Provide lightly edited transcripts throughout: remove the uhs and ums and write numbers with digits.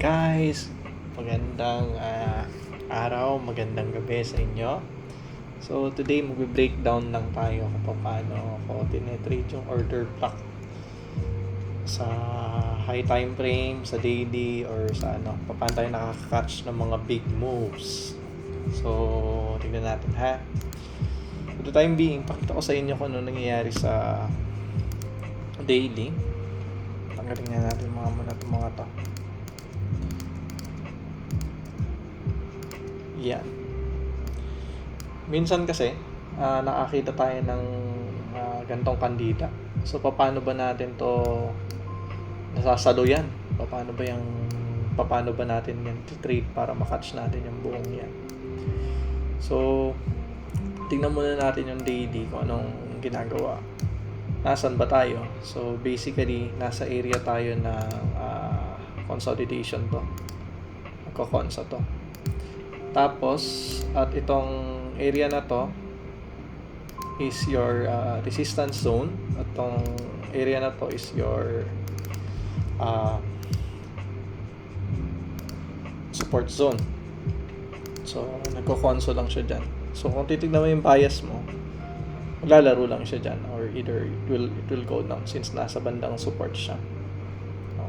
Guys, magandang araw, magandang gabi sa inyo. So today magbe-breakdown lang tayo kung paano ako tinetrade yung order block sa high time frame, sa daily, or sa paano tayo nakaka-catch ng mga big moves. So tignan natin ha. For the time being, pakita ko sa inyo kung ano nangyayari sa daily. Tanggalin nga natin mga to. Yan. Minsan kasi, nakakita tayo ng gantong kandida. So, paano ba natin to nasasaluyan? Paano ba natin yan trade para makatch natin yung buong yan? So, tingnan muna natin yung daily kung anong ginagawa. Nasaan ba tayo? So, basically, nasa area tayo ng consolidation to. Nagko-consa to. Tapos, at itong area na to is your resistance zone. At itong area na to is your support zone. So, nagko-console lang siya dyan. So, kung titignan mo yung bias mo, maglalaro lang siya dyan, or either it will go down since nasa bandang support siya.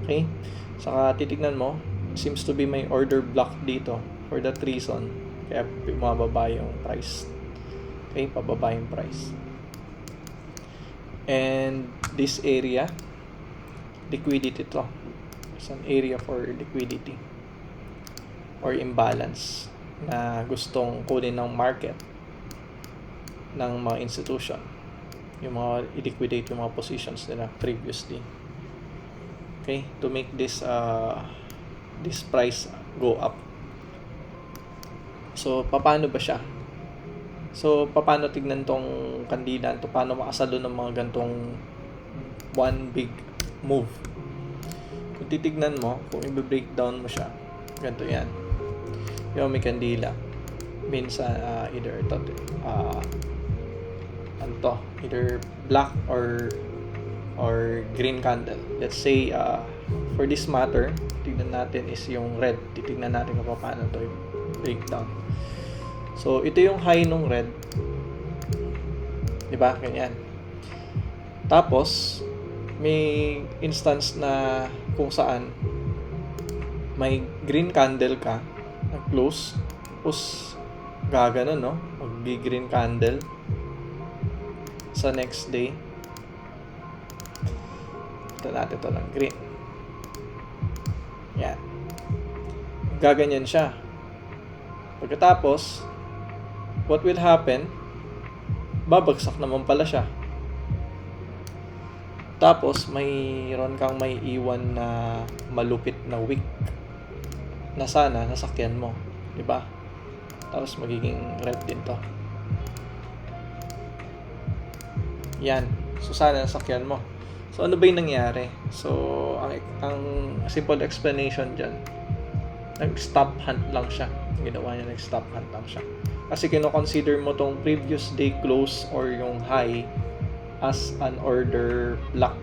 Okay? Saka titignan mo, seems to be may order block dito. For that reason, kaya bumababa yung price. Okay, pababa yung price. And this area, liquidity to. It's an area for liquidity or imbalance na gustong kunin ng market ng mga institution. Yung mga i-liquidate yung mga positions nila previously. Okay, to make this price go up. So, paano ba siya? So, paano tignan tong kandida to? Paano makasalo ng mga gantong one big move? Kung titignan mo, kung i-breakdown mo siya, ganito yan. Yung may kandila. Minsan, either either black or green candle. Let's say, for this matter, tignan natin is yung red. Titignan natin kung paano to breakdown. So, ito yung high nung red. Diba? Ganyan. Tapos, may instance na kung saan may green candle ka, nag-close, tapos gagano, no? Mag-green candle sa next day. Ito natin ito ng green. Yan. Gaganyan siya. Pagkatapos, what will happen? Babagsak naman pala siya. Tapos, mayroon kang may iwan na malupit na wick na sana nasakyan mo. Diba? Tapos, magiging red din to. Yan. So, sana nasakyan mo. So, ano ba yung nangyari? So, ang simple explanation dyan, nag-stop hunt lang siya. Ginawa niya, nag-stop hunt lang siya. Kasi kino-consider mo tong previous day close or yung high as an order block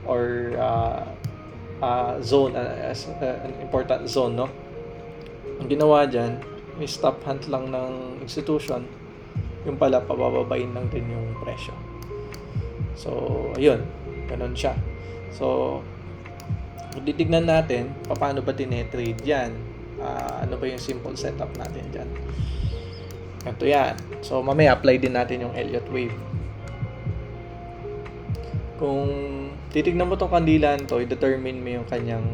or zone, as an important zone, no? Ang ginawa dyan, may stop hunt lang ng institution, yung pala, pabababain lang din yung presyo. So, ayun. Ganun siya. So, kung titignan natin, paano ba tinetrade yan? Ano ba yung simple setup natin dyan? Ganito yan. So, mamaya apply din natin yung Elliott wave. Kung titignan mo tong kandilan to, i-determine mo yung kanyang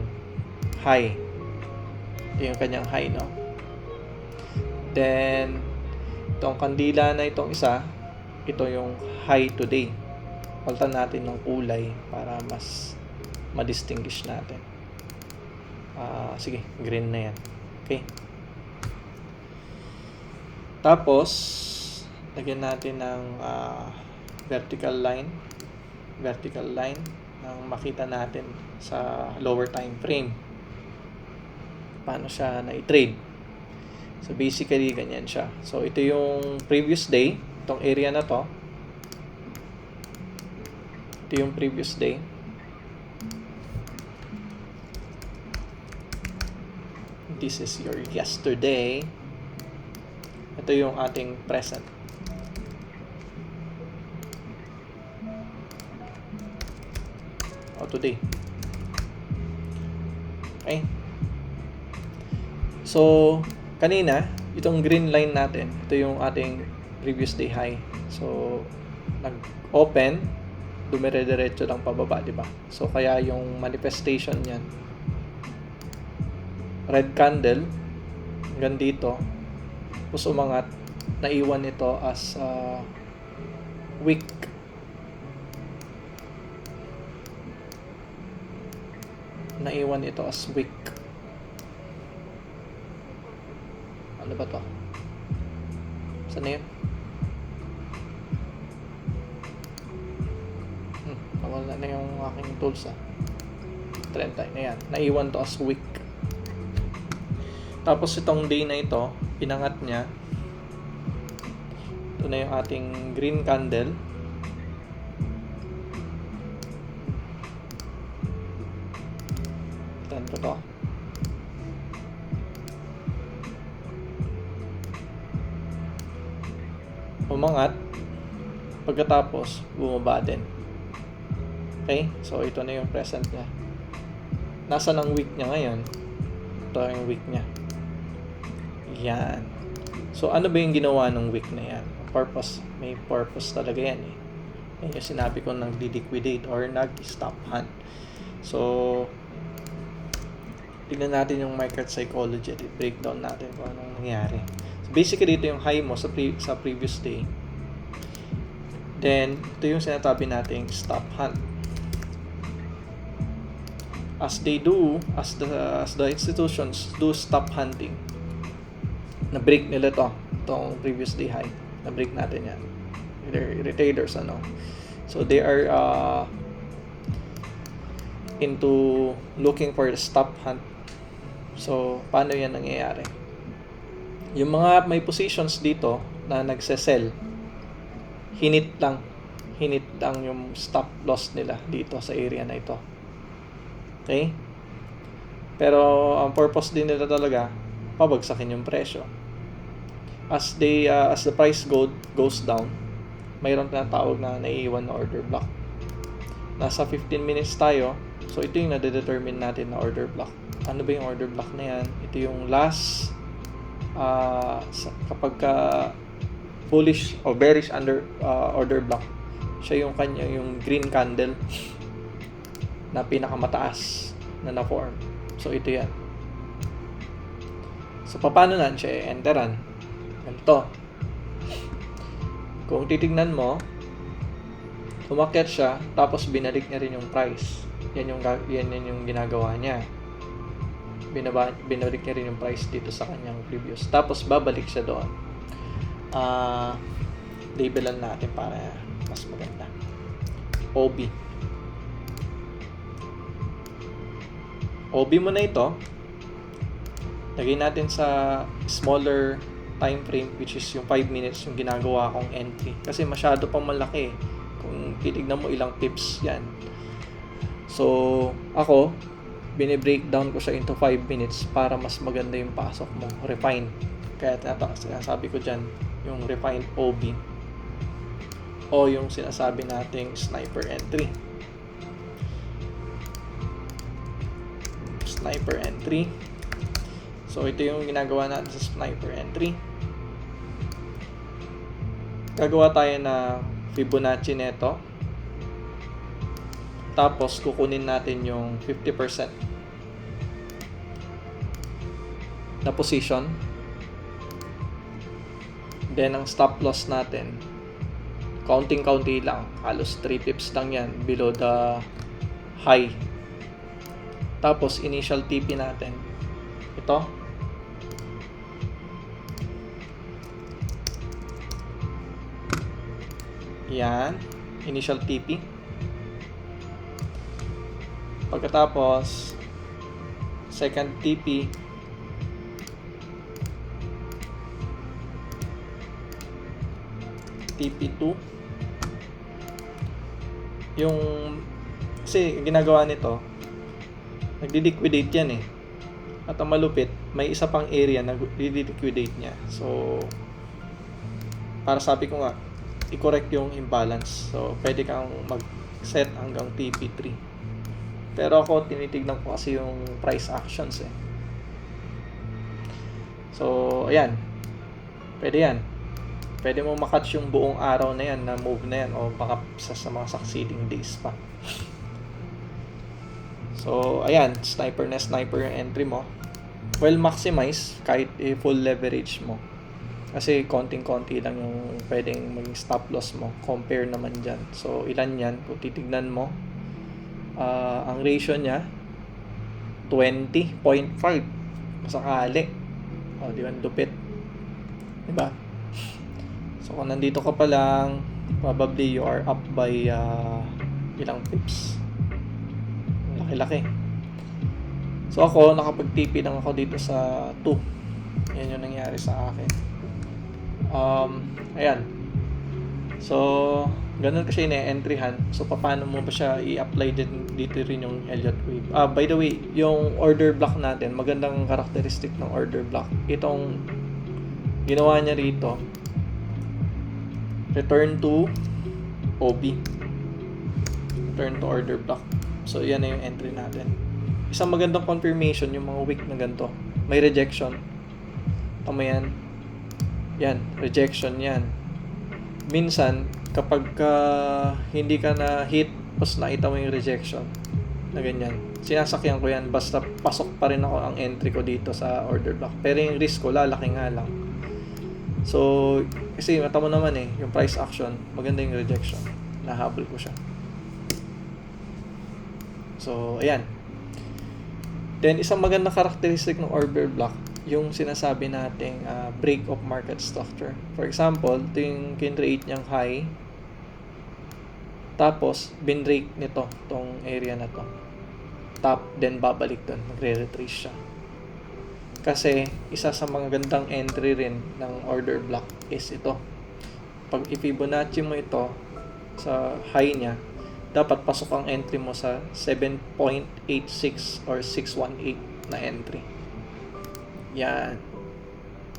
high. Ito yung kanyang high, no? Then, itong kandila na itong isa, ito yung high today. Palitan natin ng kulay para mas ma-distinguish natin. Sige, green na yan. Okay. Tapos, lagyan natin ng vertical line nang makita natin sa lower time frame paano siya na-trade. So, basically, ganyan siya. So, ito yung previous day. Itong area na to. Ito yung previous day. this is your yesterday. Ito yung ating present. O today. Okay. So, kanina, itong green line natin, ito yung ating previous day high. So, nag-open, dumire-diretso lang pababa, di ba? So, kaya yung manifestation niyan, red candle, hanggang dito, tapos umangat, naiwan ito as wick. Naiwan ito as wick. Ano ba to? Saan na yun? Nawala na yung aking tools 30 na yan. Naiwan to as wick. Tapos itong day na ito, pinangat niya. Ito na yung ating green candle. Ito to. Umangat. Pagkatapos, bumaba din. Okay? So, ito na yung present niya. Nasaan ang week niya ngayon? Ito yung week niya. Yan. So, ano ba yung ginawa ng week na yan? Purpose. May purpose talaga yan eh. Yan yung sinabi ko nag-liquidate or nag-stop hunt. So, tignan natin yung market psychology at breakdown natin kung anong nangyari. So, basically, ito yung high mo sa previous day. Then, ito yung sinasabi nating stop hunt. As they do, as the institutions do stop hunting, na-break nila itong previous day high. Na-break natin yan. Retailers, ano. So, they are into looking for the stop hunt. So, paano yan nangyayari? Yung mga may positions dito na nagse-sell, hinit lang yung stop loss nila dito sa area na ito. Okay? Pero ang purpose din nila talaga, pabagsakin yung presyo. As the price goes down, mayroon tinatawag na naiiwan na order block. Nasa 15 minutes tayo, so ito yung nade-determine natin na order block. Ano ba yung order block na yan? Ito yung last kapag bullish o bearish order block, siya yung yung green candle na pinakamataas na na-form. So, ito yan. So, paano na siya enteran? Ganito. Kung titignan mo, umakyat siya, tapos binalik niya rin yung price. Yan yung ginagawa niya. Binalik niya rin yung price dito sa kanyang previous. Tapos, babalik siya doon. Labelan natin para mas maganda. OB. OB mo na ito. Lagay natin sa smaller time frame, which is yung 5 minutes yung ginagawa kong entry. Kasi masyado pang malaki. Kung titignan mo ilang pips yan. So, ako, bine-breakdown ko siya into 5 minutes para mas maganda yung pasok mo. Refine. Kaya sinasabi ko dyan, yung refined OB. O yung sinasabi nating sniper entry. Sniper entry. So, ito yung ginagawa natin sa sniper entry. Gagawa tayo na Fibonacci neto. Tapos, kukunin natin yung 50% na position. Then, ang stop loss natin, counting-county lang. Halos 3 pips lang yan below the high. Tapos, initial TP natin. Ito. Yan. Initial TP. Pagkatapos, second TP. TP2. Kasi ginagawa nito, nagdi-liquidate yan eh. At ang malupit, may isa pang area na i-liquidate niya. So, para sabi ko nga, i-correct yung imbalance. So, pwede kang mag-set hanggang TP3. Pero ako, tinitignan ko kasi yung price actions eh. So, ayan. Pwede yan. Pwede mo makatch yung buong araw na yan, na move na yan, o baka sa mga succeeding days pa. So, ayan, sniper na sniper yung entry mo. Well, maximize kahit full leverage mo. Kasi konting-konti lang yung pwedeng maging stop loss mo. Compare naman dyan. So, ilan yan? Kung titignan mo, ang ratio niya, 20.5. Masakali. O, di ba? Lupit. Diba? So, kung nandito ka pa lang, probably you are up by ilang pips. Laki-laki. So ako, nakapag-TP lang ako dito sa 2. Yan yung nangyari sa akin. Ayan. So, ganun kasi ine-entryhan. So, paano mo ba siya i-apply dito rin yung Elliott Wave? By the way, yung order block natin, magandang characteristic ng order block. Itong ginawa niya rito, return to OB. Return to order block. So, yan na yung entry natin. Isang magandang confirmation, yung mga wick na ganito. May rejection. Tama yan. Yan, rejection yan. Minsan, kapag hindi ka na hit, tapos nakita mo yung rejection, na ganyan, sinasakyan ko yan, basta pasok pa rin ako ang entry ko dito sa order block. Pero yung risk ko, lalaki nga lang. So, kasi mata mo naman yung price action, maganda yung rejection. Nahabol ko siya. So, ayan. Then, isang magandang characteristic ng order block, yung sinasabi nating break of market structure. For example, ito yung kinreate niyang high, tapos, binrake nito, tong area na to. Top, then babalik dun, magre-retrace siya. Kasi, isa sa mga gandang entry rin ng order block is ito. Pag i-Fibonacci mo ito sa high niya, dapat pasok ang entry mo sa 7.86 or 618 na entry. Yan.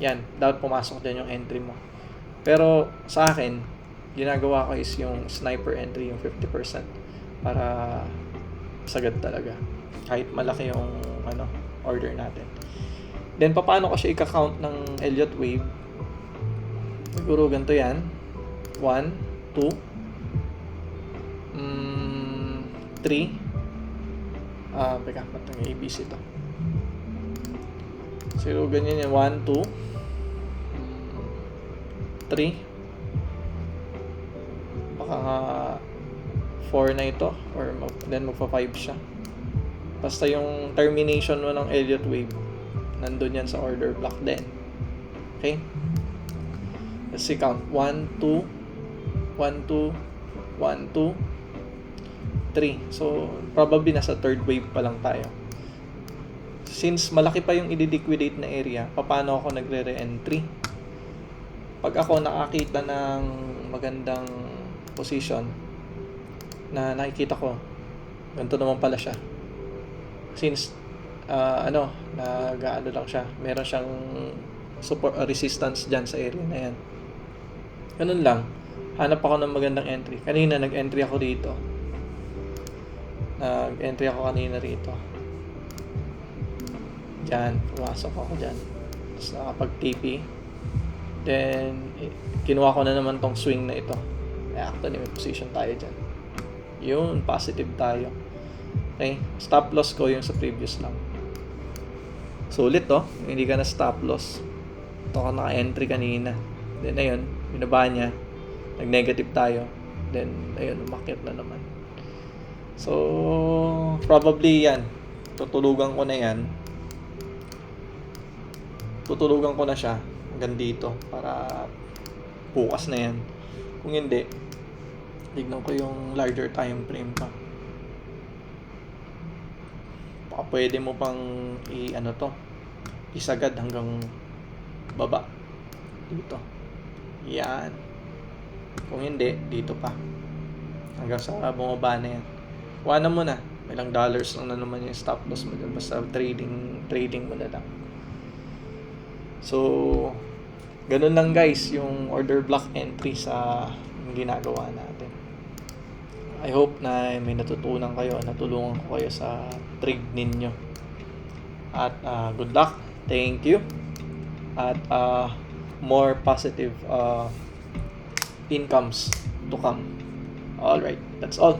Yan. Dapat pumasok din yung entry mo. Pero sa akin, ginagawa ko is yung sniper entry, yung 50%. Para sagad talaga. Kahit malaki yung order natin. Then, paano ko siya i-count ng Elliott Wave? Siguro ganito yan. 1, 2, 3. Teka, ba't nang ABC to? So, ganyan yan. 1, 2, 3. Baka nga 4 na ito. Or then magpa-5 siya. Basta yung termination mo ng Elliott Wave, nandun yan sa order block din. Okay? Let's see, count. 1, 2, 1, 2, 1, 2, 3. So, probably nasa third wave pa lang tayo. Since malaki pa yung i-liquidate na area, paano ako nagre-re-entry? Pag ako nakakita ng magandang position na nakikita ko, ganito naman pala siya. Since, nag-ano lang siya, meron siyang support resistance dyan sa area na yan. Ganun lang. Hanap ako ng magandang entry. Kanina, nag-entry ako dito. Nag-entry ako kanina rito. Diyan, pumasok ako dyan. Tapos nakapag-TP. Then, kinuha ko na naman tong swing na ito. Actually, may position tayo dyan. Yun, positive tayo. Okay, stop loss ko yung sa previous lang. Sulit to, hindi ka na stop loss. Ito ka naka-entry kanina. Then, ayun, binaba niya. Nag-negative tayo. Then, ayun, umakyat na naman. So, probably yan. Tutulugan ko na yan. Tutulugan ko na siya hanggang dito para bukas na yan. Kung hindi, tignan ko yung larger time frame pa. Baka pwede mo pang isagad hanggang baba. Dito. Yan. Kung hindi, dito pa. Hanggang sa bumaba na yan. Kuha na muna. ilang dollars lang na naman yung stop loss mo dyan, basta trading mo na lang. So ganun lang guys yung order block entry sa ginagawa natin. I hope na may natutunan kayo, natulungan ko kayo sa trade ninyo. At good luck. Thank you. At more positive incomes to come. Alright, that's all.